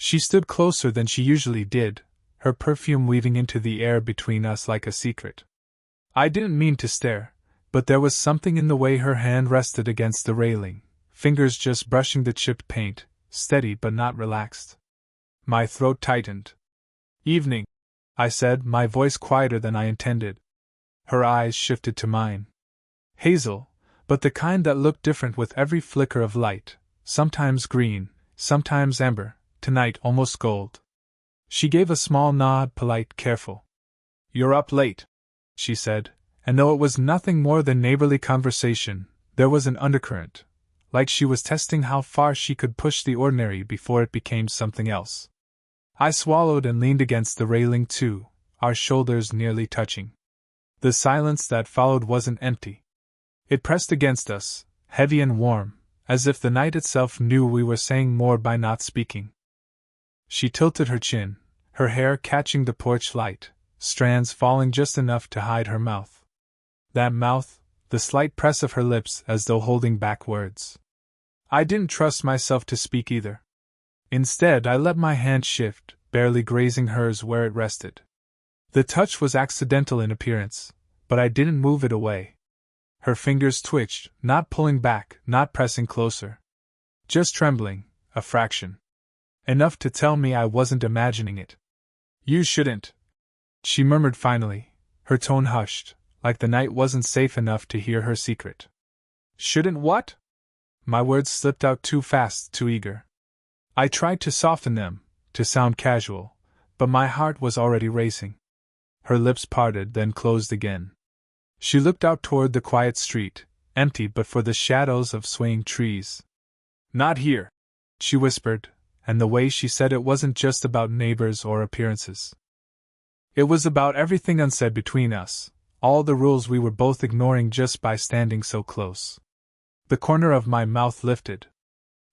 She stood closer than she usually did, her perfume weaving into the air between us like a secret. I didn't mean to stare, but there was something in the way her hand rested against the railing, fingers just brushing the chipped paint, steady but not relaxed. My throat tightened. "Evening," I said, my voice quieter than I intended. Her eyes shifted to mine. Hazel, but the kind that looked different with every flicker of light, sometimes green, sometimes amber, tonight almost gold. She gave a small nod, polite, careful. "You're up late," she said, and though it was nothing more than neighborly conversation, there was an undercurrent, like she was testing how far she could push the ordinary before it became something else. I swallowed and leaned against the railing too, our shoulders nearly touching. The silence that followed wasn't empty. It pressed against us, heavy and warm, as if the night itself knew we were saying more by not speaking. She tilted her chin, her hair catching the porch light, strands falling just enough to hide her mouth. That mouth, the slight press of her lips as though holding back words. I didn't trust myself to speak either. Instead, I let my hand shift, barely grazing hers where it rested. The touch was accidental in appearance, but I didn't move it away. Her fingers twitched, not pulling back, not pressing closer. Just trembling, a fraction. Enough to tell me I wasn't imagining it. "You shouldn't," she murmured finally, her tone hushed, like the night wasn't safe enough to hear her secret. "Shouldn't what?" My words slipped out too fast, too eager. I tried to soften them, to sound casual, but my heart was already racing. Her lips parted, then closed again. She looked out toward the quiet street, empty but for the shadows of swaying trees. "Not here," she whispered, and the way she said it wasn't just about neighbors or appearances. It was about everything unsaid between us, all the rules we were both ignoring just by standing so close. The corner of my mouth lifted.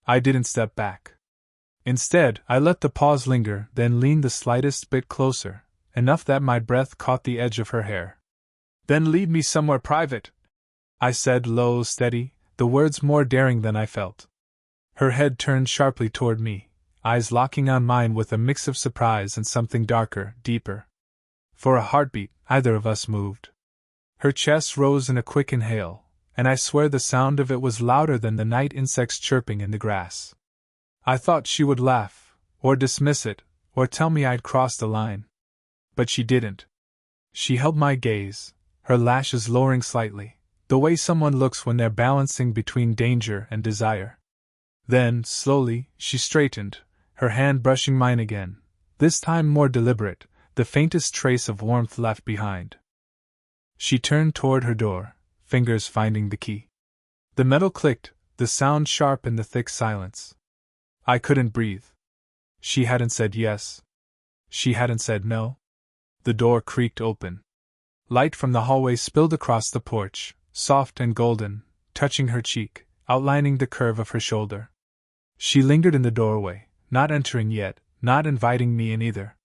I didn't step back. Instead, I let the pause linger, then leaned the slightest bit closer, enough that my breath caught the edge of her hair. "Then lead me somewhere private," I said, low, steady, the words more daring than I felt. Her head turned sharply toward me, eyes locking on mine with a mix of surprise and something darker, deeper. For a heartbeat, either of us moved. Her chest rose in a quick inhale, and I swear the sound of it was louder than the night insects chirping in the grass. I thought she would laugh, or dismiss it, or tell me I'd crossed a line. But she didn't. She held my gaze, her lashes lowering slightly, the way someone looks when they're balancing between danger and desire. Then, slowly, she straightened, her hand brushing mine again, this time more deliberate, the faintest trace of warmth left behind. She turned toward her door, fingers finding the key. The metal clicked, the sound sharp in the thick silence. I couldn't breathe. She hadn't said yes. She hadn't said no. The door creaked open. Light from the hallway spilled across the porch, soft and golden, touching her cheek, outlining the curve of her shoulder. She lingered in the doorway, not entering yet, not inviting me in either.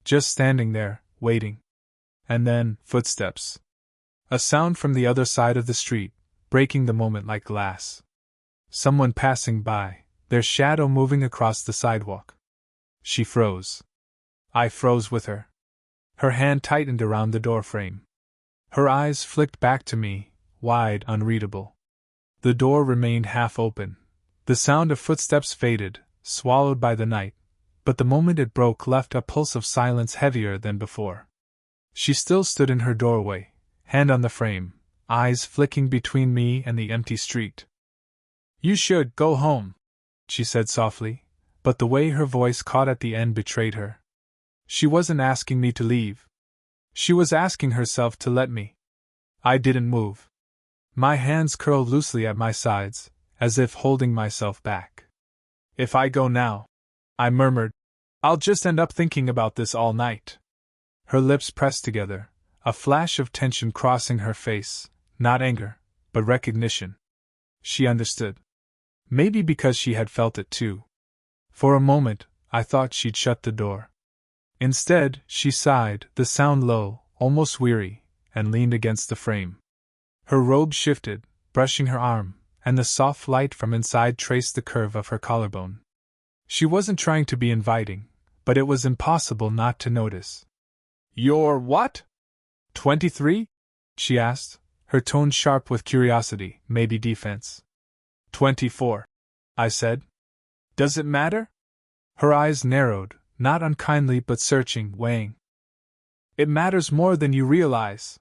Just standing there, waiting. And then, footsteps. A sound from the other side of the street, breaking the moment like glass. Someone passing by, their shadow moving across the sidewalk. She froze. I froze with her. Her hand tightened around the doorframe. Her eyes flicked back to me, wide, unreadable. The door remained half open. The sound of footsteps faded, swallowed by the night, but the moment it broke left a pulse of silence heavier than before. She still stood in her doorway, hand on the frame, eyes flicking between me and the empty street. "You should go home," she said softly, but the way her voice caught at the end betrayed her. She wasn't asking me to leave. She was asking herself to let me. I didn't move. My hands curled loosely at my sides, as if holding myself back. "If I go now," I murmured, "I'll just end up thinking about this all night." Her lips pressed together, a flash of tension crossing her face, not anger, but recognition. She understood. Maybe because she had felt it too. For a moment, I thought she'd shut the door. Instead, she sighed, the sound low, almost weary, and leaned against the frame. Her robe shifted, brushing her arm, and the soft light from inside traced the curve of her collarbone. She wasn't trying to be inviting, but it was impossible not to notice. "You're what? 23? She asked, her tone sharp with curiosity, maybe defense. 24, I said. Does it matter? Her eyes narrowed, not unkindly but searching, weighing. It matters more than you realize.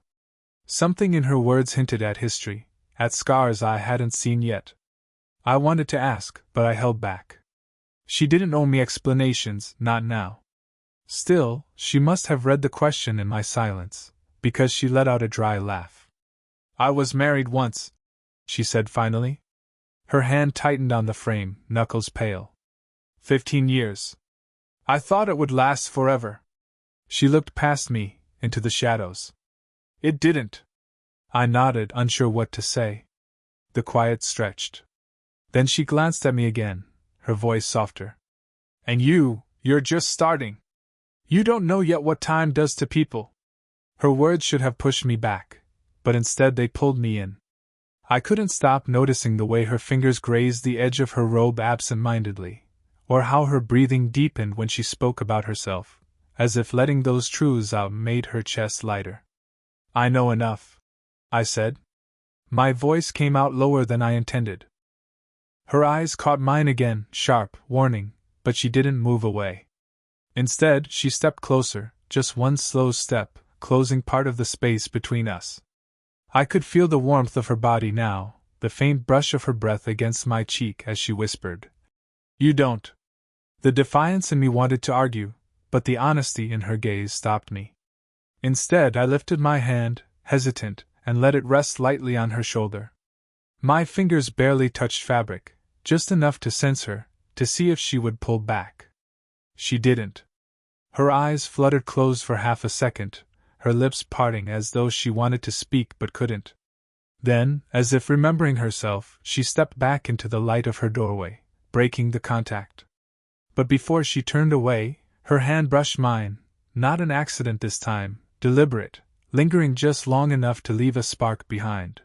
Something in her words hinted at history, at scars I hadn't seen yet. I wanted to ask, but I held back. She didn't owe me explanations, not now. Still, she must have read the question in my silence, because she let out a dry laugh. I was married once, she said finally. Her hand tightened on the frame, knuckles pale. 15 years. I thought it would last forever. She looked past me, into the shadows. It didn't. I nodded, unsure what to say. The quiet stretched. Then she glanced at me again, her voice softer. And you're just starting. You don't know yet what time does to people. Her words should have pushed me back, but instead they pulled me in. I couldn't stop noticing the way her fingers grazed the edge of her robe absent-mindedly, or how her breathing deepened when she spoke about herself, as if letting those truths out made her chest lighter. I know enough, I said. My voice came out lower than I intended. Her eyes caught mine again, sharp, warning, but she didn't move away. Instead, she stepped closer, just one slow step, closing part of the space between us. I could feel the warmth of her body now, the faint brush of her breath against my cheek as she whispered. You don't. The defiance in me wanted to argue, but the honesty in her gaze stopped me. Instead, I lifted my hand, hesitant, and let it rest lightly on her shoulder. My fingers barely touched fabric, just enough to sense her, to see if she would pull back. She didn't. Her eyes fluttered closed for half a second, her lips parting as though she wanted to speak but couldn't. Then, as if remembering herself, she stepped back into the light of her doorway, breaking the contact. But before she turned away, her hand brushed mine, not an accident this time, deliberate, lingering just long enough to leave a spark behind.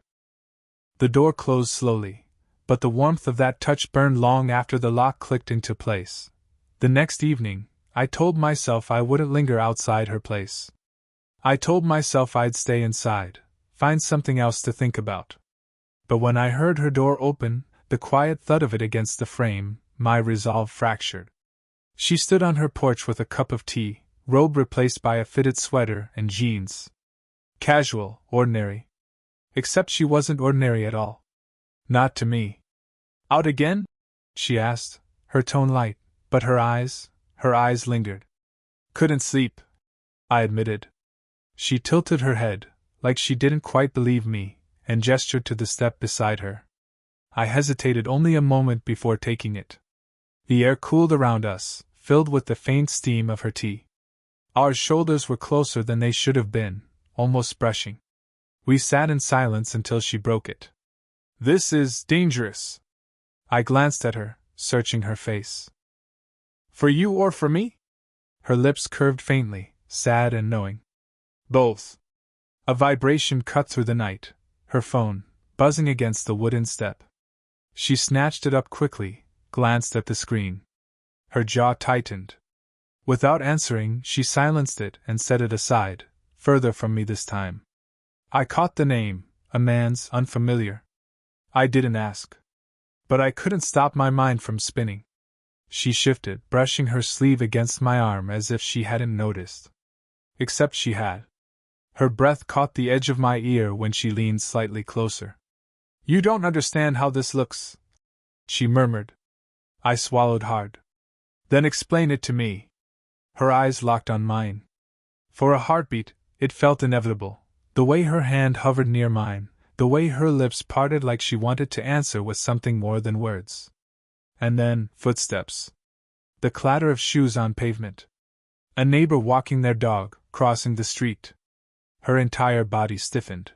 The door closed slowly, but the warmth of that touch burned long after the lock clicked into place. The next evening, I told myself I wouldn't linger outside her place. I told myself I'd stay inside, find something else to think about. But when I heard her door open, the quiet thud of it against the frame, my resolve fractured. She stood on her porch with a cup of tea, robe replaced by a fitted sweater and jeans. Casual, ordinary. Except she wasn't ordinary at all. Not to me. Out again? She asked, her tone light, but her eyes lingered. Couldn't sleep, I admitted. She tilted her head, like she didn't quite believe me, and gestured to the step beside her. I hesitated only a moment before taking it. The air cooled around us, filled with the faint steam of her tea. Our shoulders were closer than they should have been, almost brushing. We sat in silence until she broke it. This is dangerous. I glanced at her, searching her face. For you or for me? Her lips curved faintly, sad and knowing. Both. A vibration cut through the night, her phone, buzzing against the wooden step. She snatched it up quickly, glanced at the screen. Her jaw tightened. Without answering, she silenced it and set it aside, further from me this time. I caught the name, a man's, unfamiliar. I didn't ask. But I couldn't stop my mind from spinning. She shifted, brushing her sleeve against my arm as if she hadn't noticed. Except she had. Her breath caught the edge of my ear when she leaned slightly closer. You don't understand how this looks, she murmured. I swallowed hard. Then explain it to me. Her eyes locked on mine. For a heartbeat, it felt inevitable, the way her hand hovered near mine, the way her lips parted like she wanted to answer with something more than words. And then, footsteps. The clatter of shoes on pavement. A neighbor walking their dog, crossing the street. Her entire body stiffened.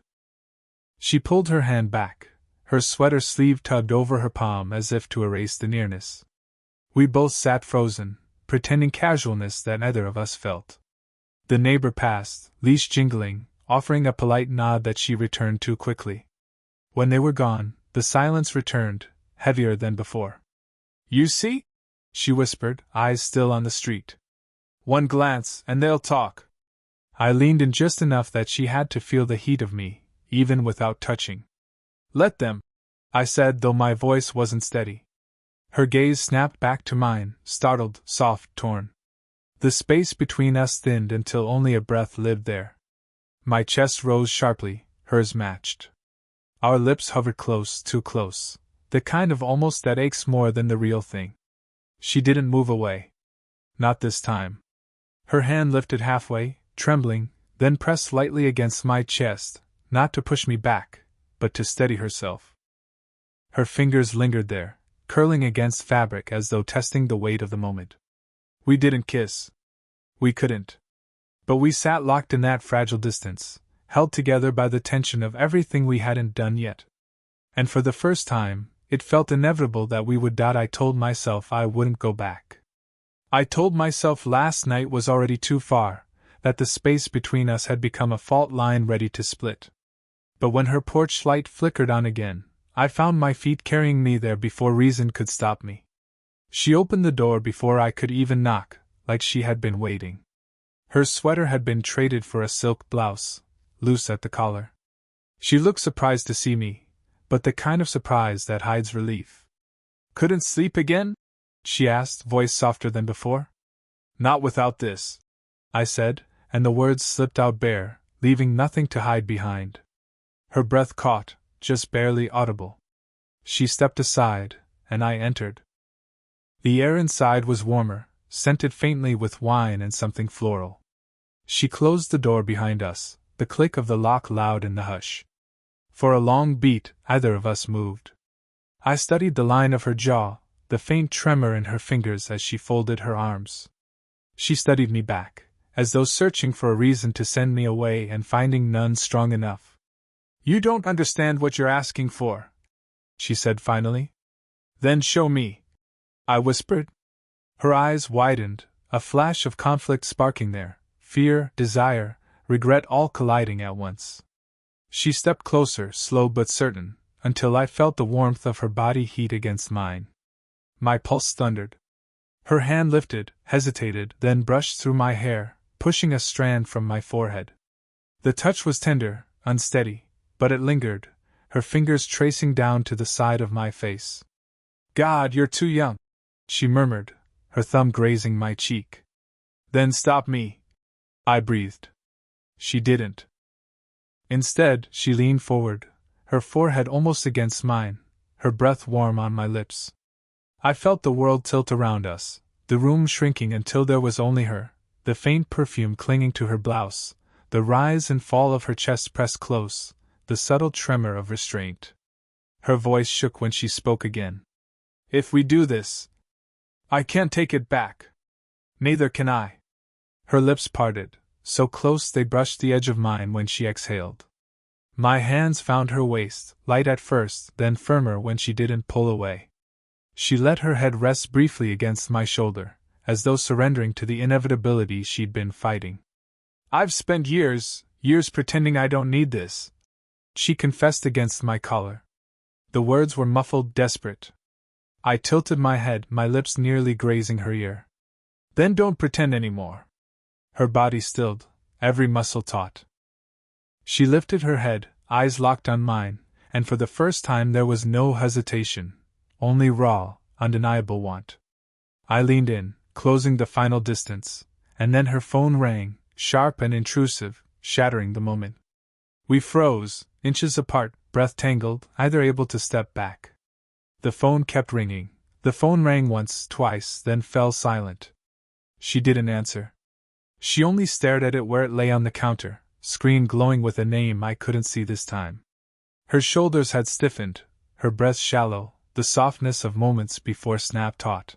She pulled her hand back, her sweater sleeve tugged over her palm as if to erase the nearness. We both sat frozen, pretending casualness that neither of us felt. The neighbor passed, leash jingling, offering a polite nod that she returned to quickly. When they were gone, the silence returned, heavier than before. You see? she whispered, eyes still on the street. One glance, and they'll talk. I leaned in just enough that she had to feel the heat of me, even without touching. Let them, I said, though my voice wasn't steady. Her gaze snapped back to mine, startled, soft, torn. The space between us thinned until only a breath lived there. My chest rose sharply, hers matched. Our lips hovered close, too close, the kind of almost that aches more than the real thing. She didn't move away. Not this time. Her hand lifted halfway, trembling, then pressed lightly against my chest, not to push me back, but to steady herself. Her fingers lingered there, curling against fabric as though testing the weight of the moment. We didn't kiss. We couldn't. But we sat locked in that fragile distance, held together by the tension of everything we hadn't done yet. And for the first time, it felt inevitable that we would. I told myself I wouldn't go back. I told myself last night was already too far, that the space between us had become a fault line ready to split. But when her porch light flickered on again, I found my feet carrying me there before reason could stop me. She opened the door before I could even knock, like she had been waiting. Her sweater had been traded for a silk blouse, loose at the collar. She looked surprised to see me, but the kind of surprise that hides relief. Couldn't sleep again? She asked, voice softer than before. Not without this, I said, and the words slipped out bare, leaving nothing to hide behind. Her breath caught, just barely audible. She stepped aside, and I entered. The air inside was warmer, scented faintly with wine and something floral. She closed the door behind us, the click of the lock loud in the hush. For a long beat, either of us moved. I studied the line of her jaw, the faint tremor in her fingers as she folded her arms. She studied me back, as though searching for a reason to send me away and finding none strong enough. You don't understand what you're asking for, she said finally. Then show me, I whispered. Her eyes widened, a flash of conflict sparking there, fear, desire, regret all colliding at once. She stepped closer, slow but certain, until I felt the warmth of her body heat against mine. My pulse thundered. Her hand lifted, hesitated, then brushed through my hair, pushing a strand from my forehead. The touch was tender, unsteady, but it lingered, her fingers tracing down to the side of my face. God, you're too young, she murmured, her thumb grazing my cheek. Then stop me, I breathed. She didn't. Instead, she leaned forward, her forehead almost against mine, her breath warm on my lips. I felt the world tilt around us, the room shrinking until there was only her, the faint perfume clinging to her blouse, the rise and fall of her chest pressed close, the subtle tremor of restraint. Her voice shook when she spoke again. If we do this, I can't take it back. Neither can I. Her lips parted, so close they brushed the edge of mine when she exhaled. My hands found her waist, light at first, then firmer when she didn't pull away. She let her head rest briefly against my shoulder, as though surrendering to the inevitability she'd been fighting. I've spent years pretending I don't need this, she confessed against my collar. The words were muffled, desperate. I tilted my head, my lips nearly grazing her ear. Then don't pretend anymore. Her body stilled, every muscle taut. She lifted her head, eyes locked on mine, and for the first time there was no hesitation, only raw, undeniable want. I leaned in, closing the final distance, and then her phone rang, sharp and intrusive, shattering the moment. We froze, inches apart, breath tangled, either able to step back. The phone kept ringing. The phone rang once, twice, then fell silent. She didn't answer. She only stared at it where it lay on the counter, screen glowing with a name I couldn't see this time. Her shoulders had stiffened, her breath shallow, the softness of moments before snap taut.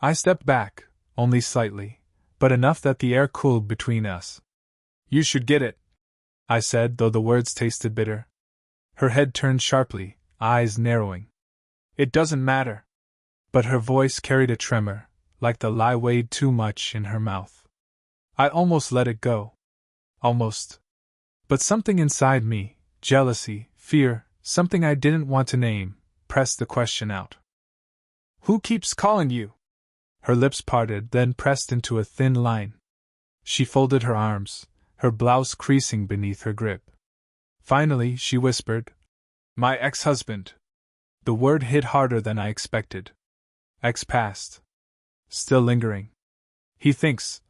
I stepped back, only slightly, but enough that the air cooled between us. You should get it, I said, though the words tasted bitter. Her head turned sharply, eyes narrowing. It doesn't matter. But her voice carried a tremor, like the lie weighed too much in her mouth. I almost let it go. Almost. But something inside me, jealousy, fear, something I didn't want to name, pressed the question out. Who keeps calling you? Her lips parted, then pressed into a thin line. She folded her arms, her blouse creasing beneath her grip. Finally, she whispered, "My ex-husband." The word hit harder than I expected. Ex-past. Still lingering. He thinks.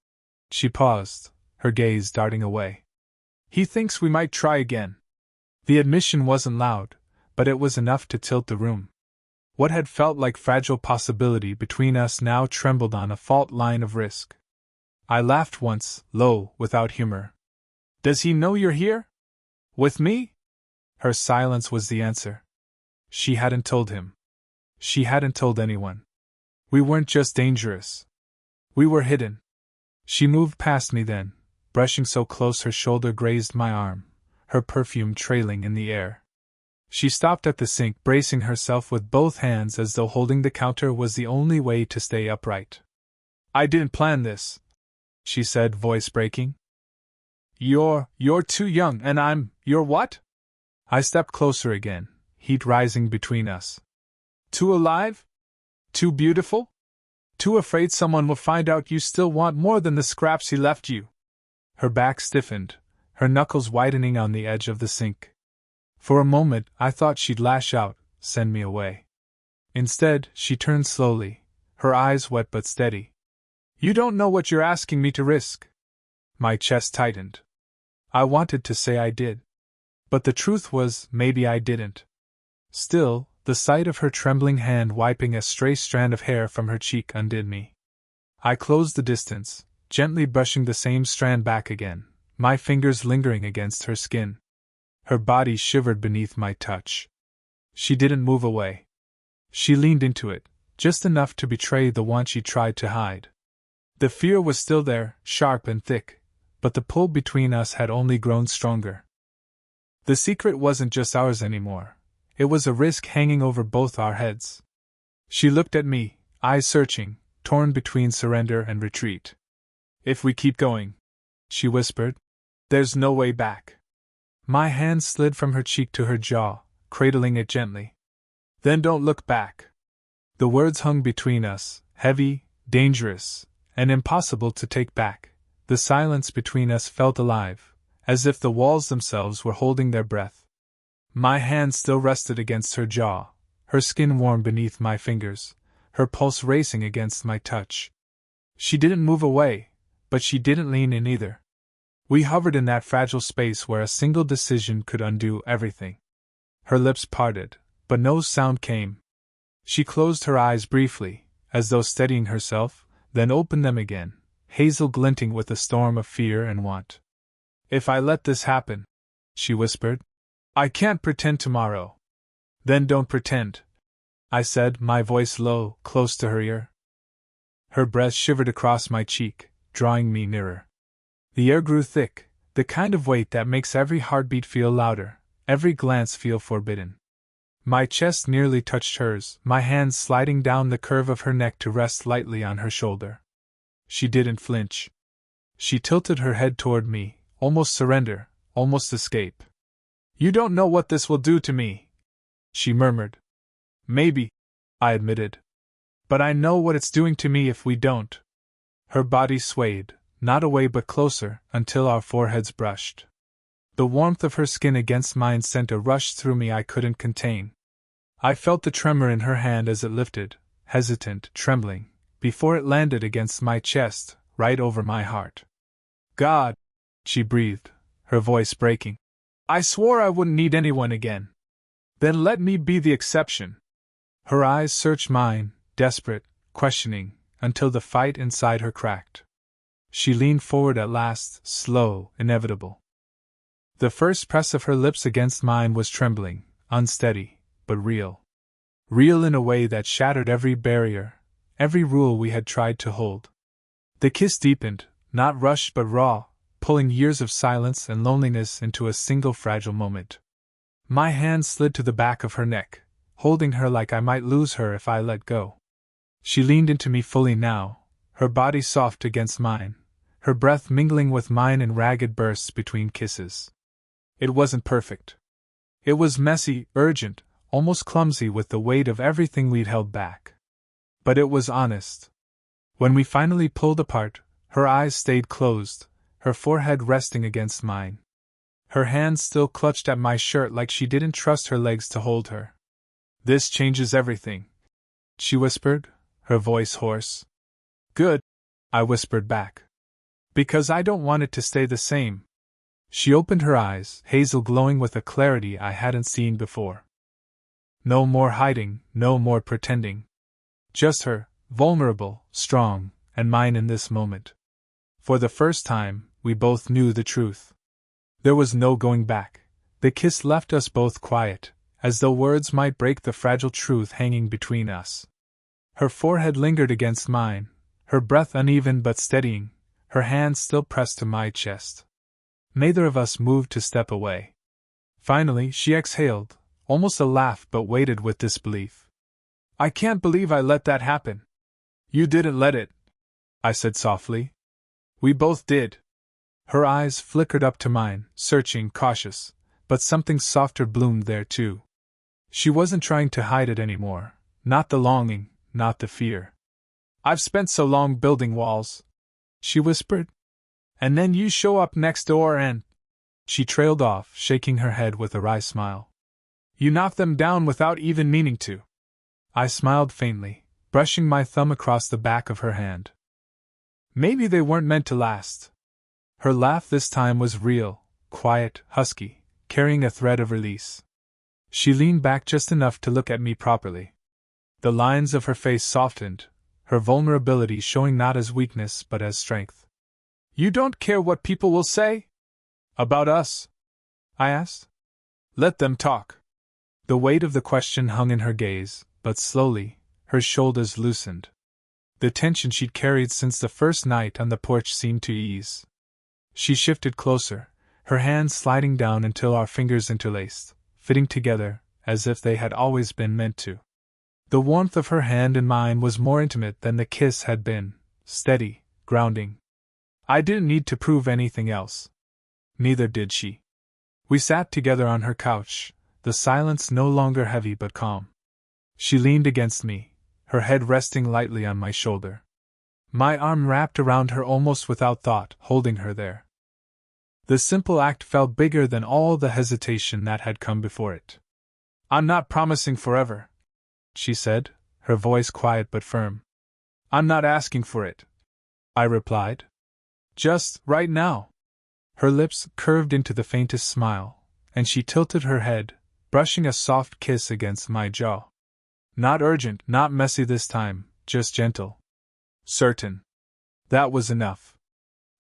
She paused, her gaze darting away. He thinks we might try again. The admission wasn't loud, but it was enough to tilt the room. What had felt like fragile possibility between us now trembled on a fault line of risk. I laughed once, low, without humor. "Does he know you're here? With me?" Her silence was the answer. She hadn't told him. She hadn't told anyone. We weren't just dangerous. We were hidden. She moved past me then, brushing so close her shoulder grazed my arm, her perfume trailing in the air. She stopped at the sink, bracing herself with both hands as though holding the counter was the only way to stay upright. "I didn't plan this," she said, voice breaking. You're too young, and you're what?" I stepped closer again, heat rising between us. "Too alive? Too beautiful? Too afraid someone will find out you still want more than the scraps he left you?" Her back stiffened, her knuckles widening on the edge of the sink. For a moment, I thought she'd lash out, send me away. Instead, she turned slowly, her eyes wet but steady. "You don't know what you're asking me to risk." My chest tightened. I wanted to say I did. But the truth was, maybe I didn't. Still, the sight of her trembling hand wiping a stray strand of hair from her cheek undid me. I closed the distance, gently brushing the same strand back again, my fingers lingering against her skin. Her body shivered beneath my touch. She didn't move away. She leaned into it, just enough to betray the want she tried to hide. The fear was still there, sharp and thick, but the pull between us had only grown stronger. The secret wasn't just ours anymore. It was a risk hanging over both our heads. She looked at me, eyes searching, torn between surrender and retreat. "If we keep going," she whispered, "there's no way back." My hand slid from her cheek to her jaw, cradling it gently. "Then don't look back." The words hung between us, heavy, dangerous, and impossible to take back. The silence between us felt alive, as if the walls themselves were holding their breath. My hand still rested against her jaw, her skin warm beneath my fingers, her pulse racing against my touch. She didn't move away, but she didn't lean in either. We hovered in that fragile space where a single decision could undo everything. Her lips parted, but no sound came. She closed her eyes briefly, as though steadying herself, then opened them again, hazel glinting with a storm of fear and want. "If I let this happen," she whispered, "I can't pretend tomorrow." "Then don't pretend," I said, my voice low, close to her ear. Her breath shivered across my cheek, drawing me nearer. The air grew thick, the kind of weight that makes every heartbeat feel louder, every glance feel forbidden. My chest nearly touched hers, my hands sliding down the curve of her neck to rest lightly on her shoulder. She didn't flinch. She tilted her head toward me, almost surrender, almost escape. "You don't know what this will do to me," she murmured. "Maybe," I admitted. "But I know what it's doing to me if we don't." Her body swayed, not away but closer, until our foreheads brushed. The warmth of her skin against mine sent a rush through me I couldn't contain. I felt the tremor in her hand as it lifted, hesitant, trembling, before it landed against my chest, right over my heart. "God," she breathed, her voice breaking. "I swore I wouldn't need anyone again. Then let me be the exception." Her eyes searched mine, desperate, questioning, until the fight inside her cracked. She leaned forward at last, slow, inevitable. The first press of her lips against mine was trembling, unsteady, but real. Real in a way that shattered every barrier, every rule we had tried to hold. The kiss deepened, not rushed but raw, pulling years of silence and loneliness into a single fragile moment. My hand slid to the back of her neck, holding her like I might lose her if I let go. She leaned into me fully now, her body soft against mine, her breath mingling with mine in ragged bursts between kisses. It wasn't perfect. It was messy, urgent, almost clumsy with the weight of everything we'd held back. But it was honest. When we finally pulled apart, her eyes stayed closed, her forehead resting against mine. Her hands still clutched at my shirt like she didn't trust her legs to hold her. "This changes everything," she whispered, her voice hoarse. "Good," I whispered back. "Because I don't want it to stay the same." She opened her eyes, hazel glowing with a clarity I hadn't seen before. No more hiding, no more pretending. Just her, vulnerable, strong, and mine in this moment. For the first time, we both knew the truth. There was no going back. The kiss left us both quiet, as though words might break the fragile truth hanging between us. Her forehead lingered against mine, her breath uneven but steadying, her hand still pressed to my chest. Neither of us moved to step away. Finally, she exhaled, almost a laugh but weighted with disbelief. "I can't believe I let that happen." "You didn't let it," I said softly. "We both did." Her eyes flickered up to mine, searching, cautious, but something softer bloomed there too. She wasn't trying to hide it anymore, not the longing, not the fear. "I've spent so long building walls," she whispered. "And then you show up next door and—" She trailed off, shaking her head with a wry smile. "You knock them down without even meaning to." I smiled faintly, brushing my thumb across the back of her hand. "Maybe they weren't meant to last." Her laugh this time was real, quiet, husky, carrying a thread of release. She leaned back just enough to look at me properly. The lines of her face softened, her vulnerability showing not as weakness but as strength. "You don't care what people will say?" "About us?" I asked. "Let them talk." The weight of the question hung in her gaze, but slowly, her shoulders loosened. The tension she'd carried since the first night on the porch seemed to ease. She shifted closer, her hands sliding down until our fingers interlaced, fitting together, as if they had always been meant to. The warmth of her hand in mine was more intimate than the kiss had been, steady, grounding. I didn't need to prove anything else. Neither did she. We sat together on her couch, the silence no longer heavy but calm. She leaned against me, her head resting lightly on my shoulder. My arm wrapped around her almost without thought, holding her there. The simple act felt bigger than all the hesitation that had come before it. "I'm not promising forever," she said, her voice quiet but firm. "I'm not asking for it," I replied. "Just right now." Her lips curved into the faintest smile, and she tilted her head, brushing a soft kiss against my jaw. Not urgent, not messy this time, just gentle. Certain. That was enough.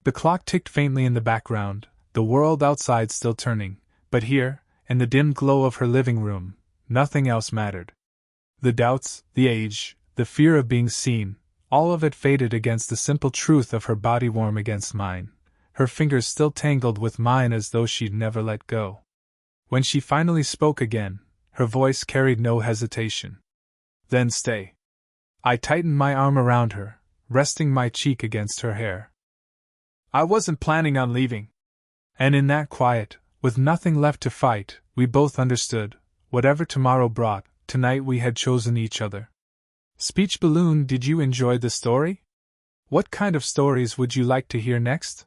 The clock ticked faintly in the background, the world outside still turning, but here, in the dim glow of her living room, nothing else mattered. The doubts, the age, the fear of being seen, all of it faded against the simple truth of her body warm against mine, her fingers still tangled with mine as though she'd never let go. When she finally spoke again, her voice carried no hesitation. "Then stay." I tightened my arm around her, resting my cheek against her hair. "I wasn't planning on leaving." And in that quiet, with nothing left to fight, we both understood, whatever tomorrow brought, tonight we had chosen each other. Speech Balloon, did you enjoy the story? What kind of stories would you like to hear next?